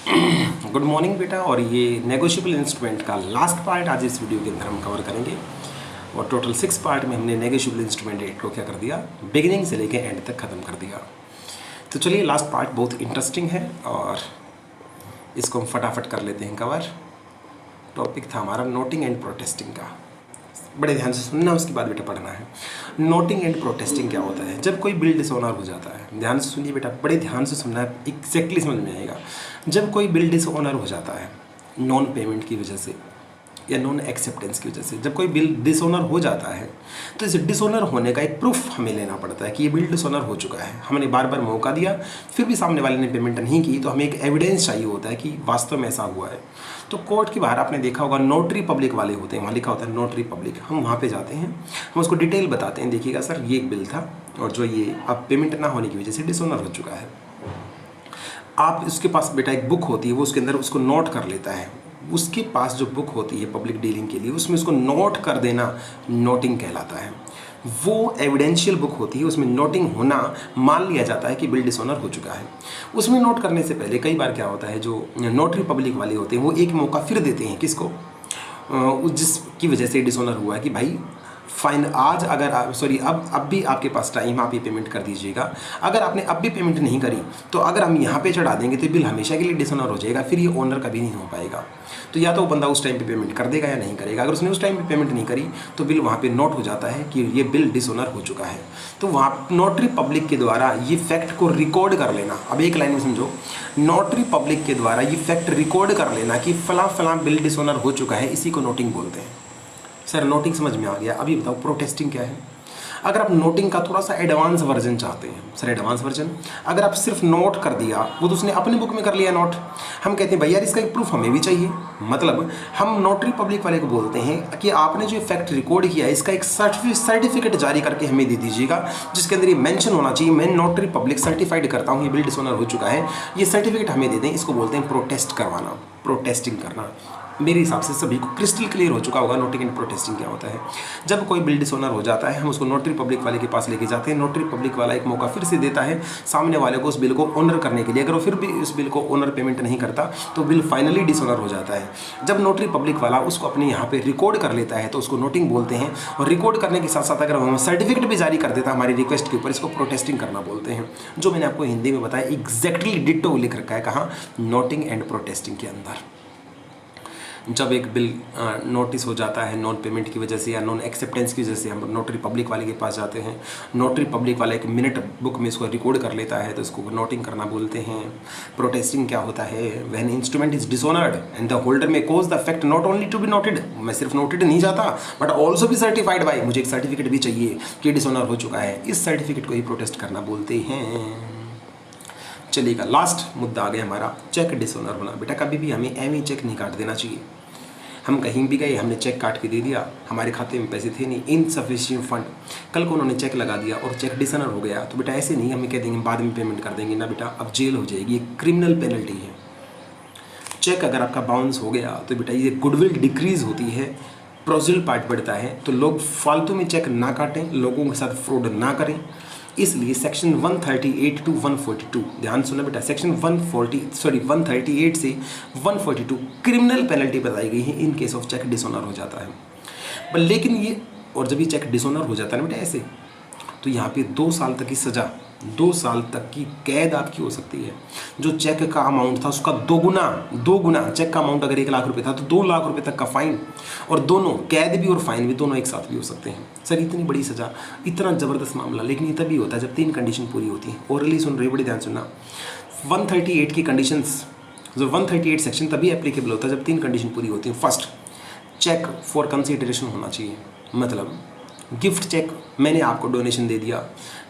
Good morning बेटा। और ये नेगोशिएबल इंस्ट्रूमेंट का लास्ट पार्ट आज इस वीडियो के अंदर हम कवर करेंगे। और टोटल 6 पार्ट में हमने नेगोशिएबल इंस्ट्रूमेंट रेट को क्या कर दिया, बिगिनिंग से लेके एंड तक ख़त्म कर दिया। तो चलिए, लास्ट पार्ट बहुत इंटरेस्टिंग है और इसको हम फटाफट कर लेते हैं कवर। टॉपिक था हमारा नोटिंग एंड प्रोटेस्टिंग का। बड़े ध्यान से सुनना, उसके बाद बेटा पढ़ना है। नोटिंग एंड प्रोटेस्टिंग क्या होता है? जब कोई बिल डिसऑनर हो जाता है, ध्यान से सुनिए बेटा, बड़े ध्यान से सुनना है, एग्जैक्टली समझ में आएगा। जब कोई बिल डिसऑनर हो जाता है नॉन पेमेंट की वजह से या नॉन एक्सेप्टेंस की वजह से, जब कोई बिल डिसऑनर हो जाता है तो इस डिसऑनर होने का एक प्रूफ हमें लेना पड़ता है कि ये बिल डिसऑनर हो चुका है। हमने बार बार मौका दिया, फिर भी सामने वाले ने पेमेंट नहीं की, तो हमें एक एविडेंस चाहिए होता है कि वास्तव में ऐसा हुआ है। तो कोर्ट के बाहर आपने देखा होगा नोटरी पब्लिक वाले होते हैं, वहाँ लिखा होता है नोटरी पब्लिक। हम वहाँ पे जाते हैं, हम उसको डिटेल बताते हैं, देखिएगा सर ये एक बिल था और जो ये अब पेमेंट ना होने की वजह से डिसऑनर हो चुका है। आप उसके पास बेटा एक बुक होती है, वो उसके अंदर उसको नोट कर लेता है। उसके पास जो बुक होती है पब्लिक डीलिंग के लिए, उसमें उसको नोट कर देना नोटिंग कहलाता है। वो एविडेंशियल बुक होती है, उसमें नोटिंग होना मान लिया जाता है कि बिल डिसऑनर हो चुका है। उसमें नोट करने से पहले कई बार क्या होता है, जो नोटरी पब्लिक वाले होते हैं वो एक मौका फिर देते हैं किसको, जिसकी वजह से डिसऑनर हुआ है, कि भाई फाइन आज अगर अब भी आपके पास टाइम, आप ये पेमेंट कर दीजिएगा। अगर आपने अब भी पेमेंट नहीं करी तो अगर हम यहाँ पे चढ़ा देंगे तो बिल हमेशा के लिए डिसऑनर हो जाएगा, फिर ये ओनर कभी नहीं हो पाएगा। तो या तो वो बंदा उस टाइम पे पेमेंट कर देगा या नहीं करेगा। अगर उसने उस टाइम पे पेमेंट नहीं करी तो बिल वहाँ पे नोट हो जाता है कि ये बिल डिसऑनर हो चुका है। तो वहाँ नोटरी पब्लिक के द्वारा ये फैक्ट को रिकॉर्ड कर लेना। अब एक लाइन में समझो, नोटरी पब्लिक के द्वारा ये फैक्ट रिकॉर्ड कर लेना कि फला फला बिल डिसऑनर हो चुका है, इसी को नोटिंग बोलते हैं। सर नोटिंग समझ में आ गया, अभी बताओ प्रोटेस्टिंग क्या है। अगर आप नोटिंग का थोड़ा सा एडवांस वर्जन चाहते हैं, सर एडवांस वर्जन, अगर आप सिर्फ नोट कर दिया, वो तो उसने अपनी बुक में कर लिया नोट, हम कहते हैं भैया इसका एक प्रूफ हमें भी चाहिए। मतलब हम नोटरी पब्लिक वाले को बोलते हैं कि आपने जो फैक्ट रिकॉर्ड किया है इसका एक सर्टिफिकेट जारी करके हमें दे दीजिएगा, जिसके अंदर ये मेंशन होना चाहिए, मैं नोटरी पब्लिक सर्टिफाइड करता हूँ ये बिल डिसऑनर हो चुका है, ये सर्टिफिकेट हमें दे दें। इसको बोलते हैं प्रोटेस्ट करवाना, प्रोटेस्टिंग करना। मेरे हिसाब से सभी को क्रिस्टल क्लियर हो चुका होगा नोटिंग एंड प्रोटेस्टिंग क्या होता है। जब कोई बिल डिसऑनर हो जाता है हम उसको नोटरी पब्लिक वाले के पास लेके जाते हैं। नोटरी पब्लिक वाला एक मौका फिर से देता है सामने वाले को उस बिल को ऑनर करने के लिए। अगर वो फिर भी उस बिल को ऑनर पेमेंट नहीं करता तो बिल फाइनली डिसऑनर हो जाता है। जब नोटरी पब्लिक वाला उसको अपने यहाँ पे रिकॉर्ड कर लेता है तो उसको नोटिंग बोलते हैं। और रिकॉर्ड करने के साथ साथ अगर हम सर्टिफिकेट भी जारी कर देता है हमारी रिक्वेस्ट के ऊपर, इसको प्रोटेस्टिंग करना बोलते हैं। जो मैंने आपको हिंदी में बताया एग्जैक्टली डिट्टो लिख रखा है, कहाँ, नोटिंग एंड प्रोटेस्टिंग के अंदर। जब एक बिल नोटिस हो जाता है नॉन पेमेंट की वजह से या नॉन एक्सेप्टेंस की वजह से, हम नोटरी पब्लिक वाले के पास जाते हैं। नोटरी पब्लिक वाला एक मिनट बुक में इसको रिकॉर्ड कर लेता है, तो इसको नोटिंग करना बोलते हैं। प्रोटेस्टिंग क्या होता है, when instrument is dishonoured and the holder में cause the fact not only to be noted, मैं सिर्फ नोटेड नहीं जाता बट ऑल्सो भी सर्टिफाइड बाय, मुझे एक सर्टिफिकेट भी चाहिए कि डिसऑनर हो चुका है। इस सर्टिफिकेट को ही प्रोटेस्ट करना बोलते हैं। चलिएगा, लास्ट मुद्दा आ गया हमारा, चेक डिसऑनर होना। बेटा कभी भी हमें एम चेक नहीं काट देना चाहिए। हम कहीं भी गए, हमने चेक काट के दे दिया, हमारे खाते में पैसे थे नहीं, इनसफिशिएंट फंड, कल को उन्होंने चेक लगा दिया और चेक डिसऑनर हो गया, तो बेटा ऐसे नहीं हमें कह देंगे बाद में पेमेंट कर देंगे ना बेटा, अब जेल हो जाएगी, ये क्रिमिनल पेनल्टी है। चेक अगर आपका बाउंस हो गया तो बेटा ये गुडविल डिक्रीज होती है, प्रोसीजरल पार्ट बढ़ता है। तो लोग फालतू में चेक ना काटें, लोगों के साथ फ्रॉड ना करें। इसलिए सेक्शन 138 टू 142, ध्यान सुना बेटा, सेक्शन 138 से 142 क्रिमिनल पेनल्टी बताई गई है in case of cheque dishonour हो जाता है। पर लेकिन ये, और जब ये चेक डिसऑनर हो जाता है ना बेटा ऐसे, तो यहाँ पे 2 साल तक की सज़ा, 2 साल तक की कैद आपकी हो सकती है। जो चेक का अमाउंट था उसका 2 गुना, चेक का अमाउंट अगर 1 लाख रुपए था तो 2 लाख रुपए तक का फाइन, और दोनों कैद भी और फाइन भी दोनों एक साथ भी हो सकते हैं। सर इतनी बड़ी सज़ा, इतना ज़बरदस्त मामला, लेकिन ये तभी होता है जब 3 कंडीशन पूरी होती है। ओरली सुन रहे, बड़ी ध्यान सुनना, 138 की कंडीशंस, जो 138 सेक्शन तभी एप्लीकेबल होता है जब 3 कंडीशन पूरी होती हैं। फर्स्ट, चेक फॉर कंसिडरेशन होना चाहिए। मतलब गिफ्ट चेक, मैंने आपको डोनेशन दे दिया,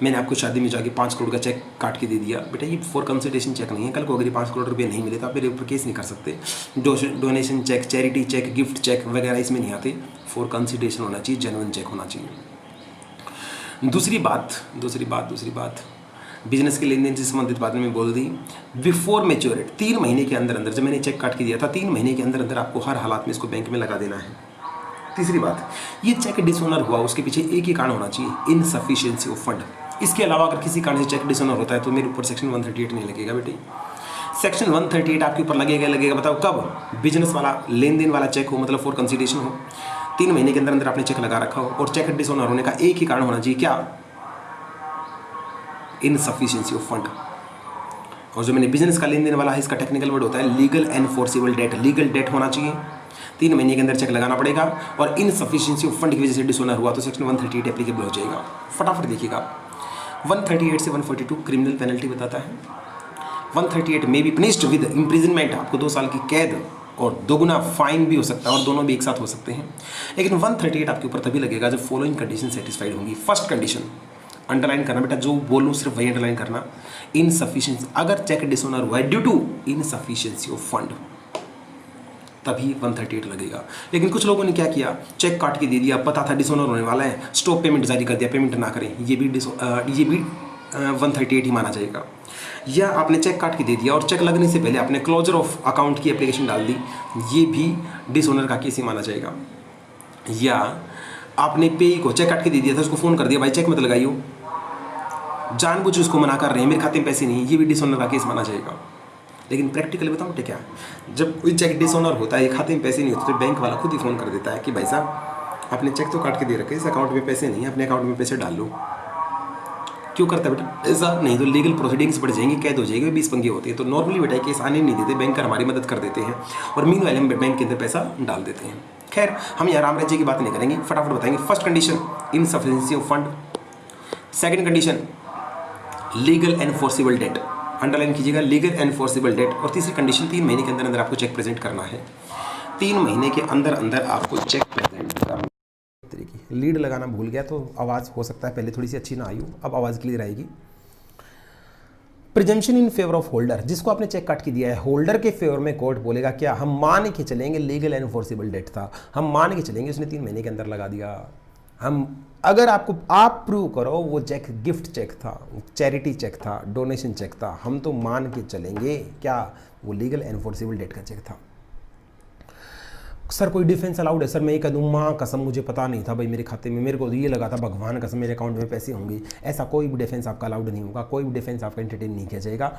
मैंने आपको शादी में जाके 5 करोड़ का चेक काट के दे दिया, बेटा ये फॉर कंसिडरेशन चेक नहीं है। कल को अगर ये 5 करोड़ रुपए नहीं मिले तो आप मेरे ऊपर केस नहीं कर सकते। Donation cheque, charity cheque, gift cheque वगैरह इसमें नहीं आते। फॉर कंसिडरेशन होना चाहिए, जेन्युइन चेक होना चाहिए। दूसरी बात बिजनेस के लेन देन से संबंधित बात में बोल दी, बिफोर मैच्योरिटी, 3 महीने के अंदर अंदर, जब मैंने चेक काट के दिया था 3 महीने के अंदर अंदर आपको हर हालात में इसको बैंक में लगा देना है। तीसरी बात, ये चेक डिसऑनर हुआ उसके पीछे एक ही कारण होना चाहिए, इनसफिशिएंसी ऑफ फंड। इसके अलावा अगर किसी कारण से चेक डिसऑनर होता है तो मेरे ऊपर सेक्शन 138 नहीं लगेगा बेटे। सेक्शन 138 आपके ऊपर लगेगा बताओ कब? बिजनेस वाला लेन देन वाला चेक हो, मतलब फॉर कंसिडरेशन हो, 3 महीने के अंदर अंदर आपने चेक लगा रखा हो और चेक डिसऑनर होने का एक ही कारण होना चाहिए, क्या? Insufficiency of fund. और जो मैंने बिजनेस का लेन देन वाला है, इसका टेक्निकल वर्ड होता है legal enforceable debt. Legal debt होना चाहिए, 3 महीने के अंदर चेक लगाना पड़ेगा, और इनसफिशिएंसी ऑफ फंड की वजह से डिसऑनर हुआ तो सेक्शन 138 एप्लीकेबल हो जाएगा। फटाफट देखिएगा, 138 से 142 क्रिमिनल पेनल्टी बताता है। 138 में भी पनिश्ड विद इम्प्रिजनमेंट, आपको 2 साल की कैद और दोगुना फाइन भी हो सकता है, और दोनों भी एक साथ हो सकते हैं। लेकिन 138 आपके ऊपर तभी लगेगा जब फॉलोइंग कंडीशन सेटिस्फाइड होंगी। फर्स्ट कंडीशन, अंडरलाइन करना बेटा, जो बोलूँ सिर्फ वही अंडरलाइन करना, इनसफिशिएंसी, अगर चेक डिसऑनर हुआ है due to insufficiency of fund, तभी 138 लगेगा। लेकिन कुछ लोगों ने क्या किया, चेक काट के दे दिया, पता था डिसऑनर होने वाला है, स्टॉप पेमेंट जारी कर दिया, पेमेंट ना करें, ये भी 138 ही माना जाएगा। या आपने चेक काट के दे दिया और चेक लगने से पहले आपने क्लोजर ऑफ अकाउंट की एप्लीकेशन डाल दी, ये भी डिसऑनर का केस ही माना जाएगा। या आपने पेई को चेक काट के दे दिया था, उसको फ़ोन कर दिया, भाई चेक मत लगाइयो, जानबूझ उसको मना कर रहे हैं, मेरे खाते में पैसे नहीं, ये भी डिसऑनर का केस माना जाएगा। लेकिन प्रैक्टिकली बताऊँ बेटे क्या, जब कोई चेक डिसऑनर होता है, खाते में पैसे नहीं होते, तो बैंक वाला खुद ही फ़ोन कर देता है कि भाई साहब आपने चेक तो काट के दे रखे, इस अकाउंट में पैसे नहीं है, अपने अकाउंट में पैसे डाल लो। क्यों करता है बेटा ऐसा? नहीं तो लीगल प्रोसीडिंग्स बढ़ जाएंगी, कैद हो जाएगी, 20 पंगे होते हैं। तो नॉर्मली बेटा केस आने नहीं देते, बैंकर हमारी मदद कर देते हैं, और मीनवाइल हम बैंक के अंदर पैसा डाल देते हैं। खैर हम यहाँ राम राज्य की बात नहीं करेंगे, फटाफट बताएंगे। First condition, insufficiency of fund. Second condition, legal enforceable debt, underline कीजिएगा, लीगल एनफोर्सेबल डेट। और तीसरी कंडीशन, 3 महीने के अंदर अंदर आपको चेक प्रेजेंट करना है। 3 महीने के अंदर अंदर आपको चेक प्रेजेंट करना। लीड लगाना भूल गया तो आवाज़ हो सकता है पहले थोड़ी सी अच्छी ना आई हो, अब आवाज़ क्लियर आएगी। Presumption in favour of holder, जिसको आपने चेक काट के दिया है, होल्डर के फेवर में कोर्ट बोलेगा क्या? हम मान के चलेंगे लीगल एनफोर्सेबल डेट था, हम मान के चलेंगे उसने 3 महीने के अंदर लगा दिया। हम अगर आपको आप प्रूव करो वो चेक गिफ्ट चेक था, चैरिटी चेक था, डोनेशन चेक था, हम तो मान के चलेंगे क्या वो लीगल एनफोर्सेबल डेट का चेक था। सर कोई डिफेंस अलाउड है? सर मैं ये कह दूँ माँ कसम मुझे पता नहीं था भाई, मेरे खाते में मेरे को ये लगा था, भगवान कसम मेरे अकाउंट में पैसे होंगे, ऐसा कोई भी डिफेंस आपका अलाउड नहीं होगा, कोई भी डिफेंस आपका एंटरटेन नहीं किया जाएगा।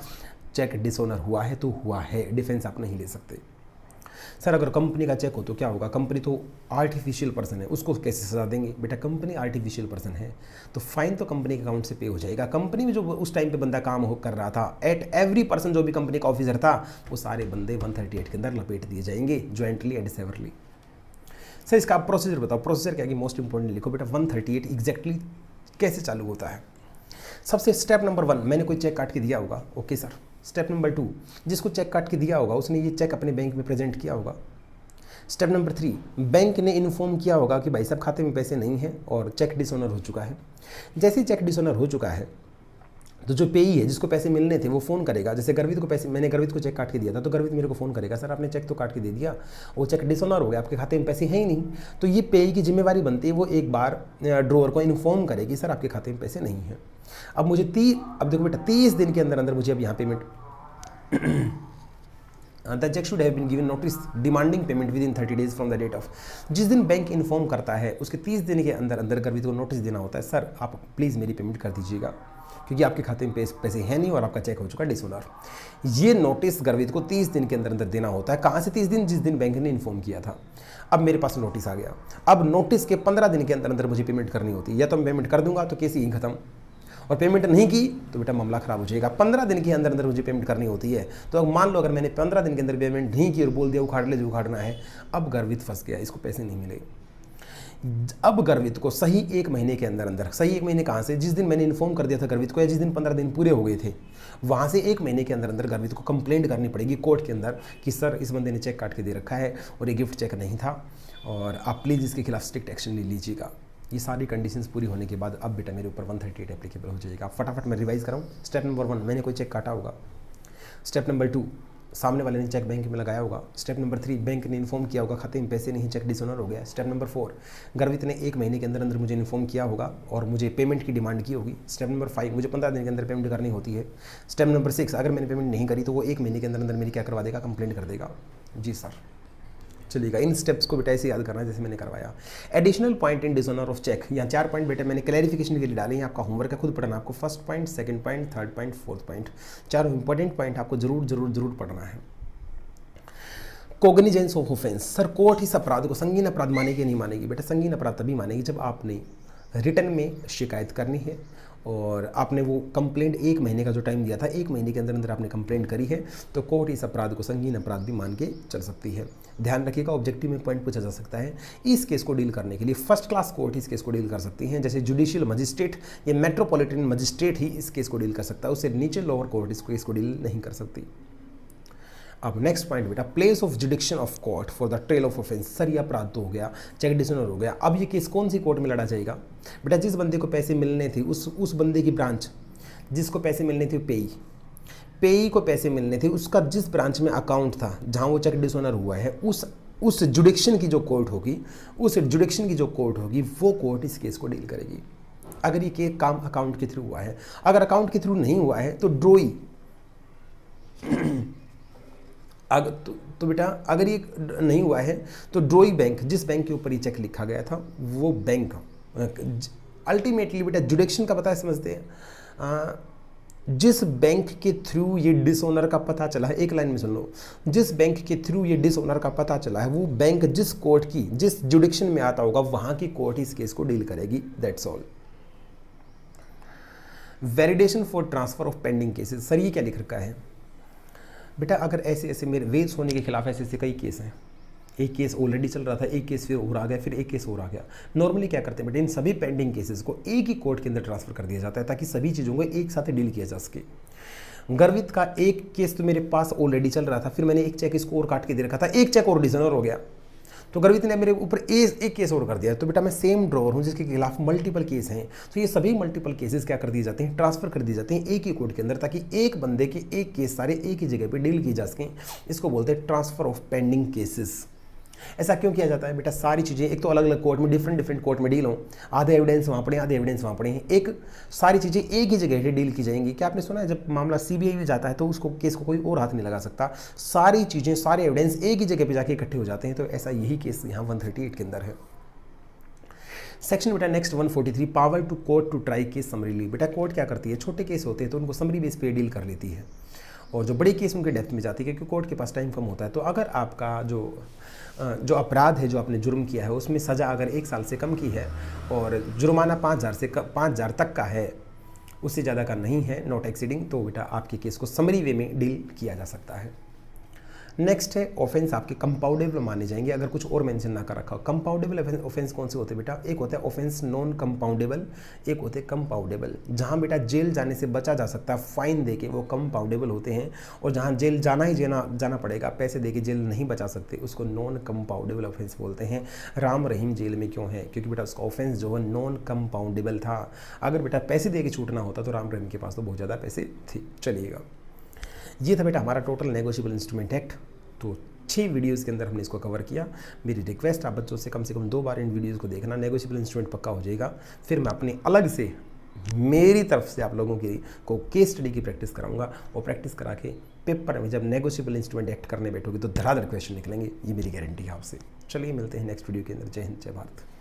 चेक डिसऑनर हुआ है तो हुआ है, डिफेंस आप नहीं ले सकते। सर अगर कंपनी का चेक हो तो क्या होगा? कंपनी तो आर्टिफिशियल पर्सन है, उसको कैसे सजा देंगे? बेटा कंपनी आर्टिफिशियल पर्सन है तो फाइन तो कंपनी के अकाउंट से पे हो जाएगा। कंपनी में जो उस टाइम पे बंदा काम कर रहा था, एट एवरी पर्सन जो भी कंपनी का ऑफिसर था, वो सारे बंदे 138 के अंदर लपेट दिए जाएंगे, ज्वाइंटली एंड सेवरली। सर इसका आप प्रोसीजर बताओ। प्रोसीजर क्या कि मोस्ट इंपॉर्टेंट लिखो बेटा, 138 एग्जैक्टली कैसे चालू होता है। सबसे स्टेप नंबर 1, मैंने कोई चेक काट के दिया होगा, ओके सर। स्टेप नंबर 2, जिसको चेक काट के दिया होगा उसने ये चेक अपने बैंक में प्रेजेंट किया होगा। स्टेप नंबर 3, बैंक ने इन्फॉर्म किया होगा कि भाई साहब खाते में पैसे नहीं हैं और चेक डिसऑनर हो चुका है। जैसे ही चेक डिसऑनर हो चुका है तो जो पेई है जिसको पैसे मिलने थे वो फ़ोन करेगा। जैसे गर्वित को पैसे, मैंने गर्वित को चेक काट के दिया था तो गर्वित मेरे को फ़ोन करेगा, सर आपने चेक तो काट के दे दिया, वो चेक डिसऑनर हो गया, आपके खाते में पैसे हैं ही नहीं। तो ये पेई की जिम्मेवारी बनती है वो एक बार ड्रोअर को इन्फॉर्म करेगी, सर आपके खाते में पैसे नहीं हैं। अब मुझे अब देखो बेटा 30 दिन के अंदर अंदर मुझे अब यहाँ payment the cheque should have been given notice demanding payment within 30 days from the date of. जिस दिन बैंक इन्फॉर्म करता है उसके 30 दिन के अंदर अंदर गर्वित को नोटिस देना होता है, सर आप प्लीज़ मेरी पेमेंट कर दीजिएगा क्योंकि आपके खाते में पैसे हैं नहीं और आपका चेक हो चुका है डिसऑनर। ये नोटिस गर्वित को 30 दिन के अंदर अंदर देना होता है। कहाँ से 30 दिन? जिस दिन बैंक ने इन्फॉर्म किया था। अब मेरे पास नोटिस आ गया, अब नोटिस के 15 दिन के अंदर अंदर मुझे पेमेंट करनी होती है। या तो मैं पेमेंट कर दूंगा तो केस ही खत्म, और पेमेंट नहीं की तो बेटा मामला खराब हो जाएगा। 15 दिन के अंदर अंदर मुझे पेमेंट करनी होती है। तो अब मान लो अगर मैंने 15 दिन के अंदर पेमेंट नहीं की और बोल दिया उखाड़ ले जो उखाड़ना है, अब गर्वित फंस गया, इसको पैसे नहीं मिले। अब गर्वित को सही 1 महीने के अंदर अंदर, सही 1 महीने कहाँ से? जिस दिन मैंने इन्फॉर्म कर दिया था गर्वित को, या जिस दिन 15 दिन पूरे हो गए थे, वहाँ से 1 महीने के अंदर अंदर गर्वित को कंप्लेंट करनी पड़ेगी कोर्ट के अंदर कि सर इस बंदे ने चेक काट के दे रखा है और ये गिफ्ट चेक नहीं था और आप प्लीज़ इसके खिलाफ स्ट्रिक्ट एक्शन ले लीजिएगा। ये सारी कंडीशंस पूरी होने के बाद अब बेटा मेरे ऊपर 138 एप्लीकेबल हो जाएगा। फटाफट मैं रिवाइज कराऊँ। स्टेप नंबर 1, मैंने कोई चेक काटा होगा। स्टेप नंबर 2, सामने वाले ने चेक बैंक में लगाया होगा। स्टेप नंबर 3, बैंक ने इन्फॉर्म किया होगा खाते में पैसे नहीं, चेक डिसऑनर हो गया। स्टेप नंबर 4, गर्वित ने 1 महीने के अंदर अंदर मुझे इन्फॉर्म किया होगा और मुझे पेमेंट की डिमांड की होगी। स्टेप नंबर 5, मुझे 15 दिन के अंदर पेमेंट करनी होती है। स्टेप नंबर 6, अगर मैंने पेमेंट नहीं करी तो वो 1 महीने के अंदर अंदर मेरी क्या करवा देगा? कंप्लेंट कर देगा। जी सर, चलिएगा, इन स्टेप्स को बेटा ऐसे याद करना जैसे मैंने करवाया। Additional point in dishonour of cheque, यहाँ 4 पॉइंट बेटा मैंने क्लैरिफिकेशन के लिए डाले हैं, आपका होमवर्क है, खुद पढ़ना आपको। First point, second point, third point, fourth point, चारों इंपॉर्टेंट पॉइंट आपको जरूर पढ़ना है। Cognizance of offence, sir court इस अपराध को संगीन अपराध मानेगी नहीं मानेगी? बेटा संगीन अपराध तभी मानेगी जब आपने रिटर्न में शिकायत करनी है और आपने वो कंप्लेंट 1 महीने का जो टाइम दिया था, 1 महीने के अंदर अंदर आपने कंप्लेंट करी है, तो कोर्ट इस अपराध को संगीन अपराध भी मान के चल सकती है। ध्यान रखिएगा, ऑब्जेक्टिव में पॉइंट पूछा जा सकता है। इस केस को डील करने के लिए फर्स्ट क्लास कोर्ट इस केस को डील कर सकती हैं, जैसे जुडिशियल मजिस्ट्रेट या मेट्रोपॉलिटन मजिस्ट्रेट ही इस केस को डील कर सकता है, उससे नीचे लोअर कोर्ट इस केस को डील नहीं कर सकती। अब नेक्स्ट पॉइंट बेटा, place of जुडिक्शन of court for the trail of offence, sir ये अपराध तो हो गया, चेक डिसऑनर हो गया, अब ये केस कौन सी कोर्ट में लड़ा जाएगा? बेटा जिस बंदे को पैसे मिलने थे उस बंदे की ब्रांच, जिसको पैसे मिलने थे पेई को पैसे मिलने थे, उसका जिस ब्रांच में अकाउंट था जहाँ वो चेक डिसऑनर हुआ है, उस जुडिक्शन की जो कोर्ट होगी, वो कोर्ट इस केस को डील करेगी। अगर ये केस काम अकाउंट के थ्रू हुआ है, अगर अकाउंट के थ्रू नहीं हुआ है तो ड्रोई तो बेटा अगर ये नहीं हुआ है तो ड्रोई बैंक, जिस बैंक के ऊपर ये चेक लिखा गया था वो बैंक, अल्टीमेटली बेटा जुडिक्शन का पता है, समझते हैं, जिस बैंक के थ्रू ये डिसऑनर का पता चला है, एक लाइन में सुन लो, जिस बैंक के थ्रू ये डिसऑनर का पता चला है वो बैंक जिस कोर्ट की, जिस जुडिक्शन में आता होगा वहां की कोर्ट इस केस को डील करेगी, that's all. Validation for transfer of pending cases, sir ये क्या लिख रखा है? बेटा अगर ऐसे मेरे वेज होने के खिलाफ ऐसे कई केस हैं, एक केस ऑलरेडी चल रहा था, एक केस फिर और आ गया, फिर एक केस और आ गया, नॉर्मली क्या करते हैं बेटा, इन सभी पेंडिंग केसेस को एक ही कोर्ट के अंदर ट्रांसफर कर दिया जाता है ताकि सभी चीज़ों को एक साथ डील किया जा सके। गर्वित का एक केस तो मेरे पास ऑलरेडी चल रहा था, फिर मैंने एक चेक इसको और काट के दे रखा था, एक चेक और डिसऑनर हो गया, तो गर्वित ने मेरे ऊपर एक केस और कर दिया, तो बेटा मैं सेम ड्रॉवर हूँ जिसके खिलाफ मल्टीपल केस हैं, तो ये सभी मल्टीपल केसेस क्या कर दिए जाते हैं, ट्रांसफर कर दिए जाते हैं एक ही कोर्ट के अंदर, ताकि एक बंदे के एक केस सारे एक ही जगह पे डील किए जा सकें। इसको बोलते हैं ट्रांसफर ऑफ पेंडिंग केसेस। ऐसा क्यों किया जाता है बेटा? सारी चीज़ें एक तो अलग अलग कोर्ट में, डिफरेंट कोर्ट में डील हों, आधे एविडेंस वहाँ पड़े, आधे एविडेंस वहाँ पड़े हैं, एक सारी चीज़ें एक ही जगह पे डील की जाएंगी। क्या आपने सुना है जब मामला सीबीआई में जाता है तो उसको केस को कोई और हाथ नहीं लगा सकता, सारी चीज़ें सारे एविडेंस एक ही जगह पर जाके इकट्ठे हो जाते हैं, तो ऐसा यही केस यहाँ 138 के अंदर है। सेक्शन बेटा next 143, power to court to try case summarily. बेटा कोर्ट क्या करती है, छोटे केस होते हैं तो उनको समरी बेस पे डील कर लेती है, और जो बड़े केस उनके डेप्थ में जाती है क्योंकि कोर्ट के पास टाइम कम होता है। तो अगर आपका जो अपराध है, जो आपने जुर्म किया है, उसमें सज़ा अगर 1 साल से कम की है और जुर्माना 5,000 तक का है, उससे ज़्यादा का नहीं है, नॉट एक्सीडिंग, तो बेटा आपके केस को समरी वे में डील किया जा सकता है। नेक्स्ट है ऑफेंस आपके कंपाउंडेबल माने जाएंगे अगर कुछ और मेंशन ना कर रखा हो। कंपाउंडेबल ऑफेंस कौन से होते हैं बेटा? एक होता है ऑफेंस नॉन कंपाउंडेबल, एक होते हैं कंपाउंडेबल। जहां बेटा जेल जाने से बचा जा सकता है फाइन देके, वो कंपाउंडेबल होते हैं, और जहां जेल जाना पड़ेगा, पैसे देके जेल नहीं बचा सकते, उसको नॉन कंपाउंडेबल ऑफेंस बोलते हैं। राम रहीम जेल में क्यों है? क्योंकि बेटा उसका ऑफेंस जो है नॉन कंपाउंडेबल था। अगर बेटा पैसे दे के छूटना होता तो राम रहीम के पास तो बहुत ज़्यादा पैसे थे। चलिएगा, ये था बेटा हमारा टोटल नेगोशिएबल इंस्ट्रूमेंट एक्ट। तो 6 वीडियोज़ के अंदर हमने इसको कवर किया। मेरी रिक्वेस्ट आप बच्चों से कम 2 बार इन वीडियोज़ को देखना, नेगोशिएबल इंस्ट्रूमेंट पक्का हो जाएगा। फिर मैं अपनी अलग से मेरी तरफ से आप लोगों को केस स्टडी की प्रैक्टिस कराऊंगा, और प्रैक्टिस करा के पेपर में जब नेगोशिएबल इंस्ट्रूमेंट एक्ट करने बैठोगे तो धड़ाधड़ क्वेश्चन निकलेंगे, ये मेरी गारंटी है आपसे। चलिए मिलते हैं नेक्स्ट वीडियो के अंदर। जय हिंद, जय भारत।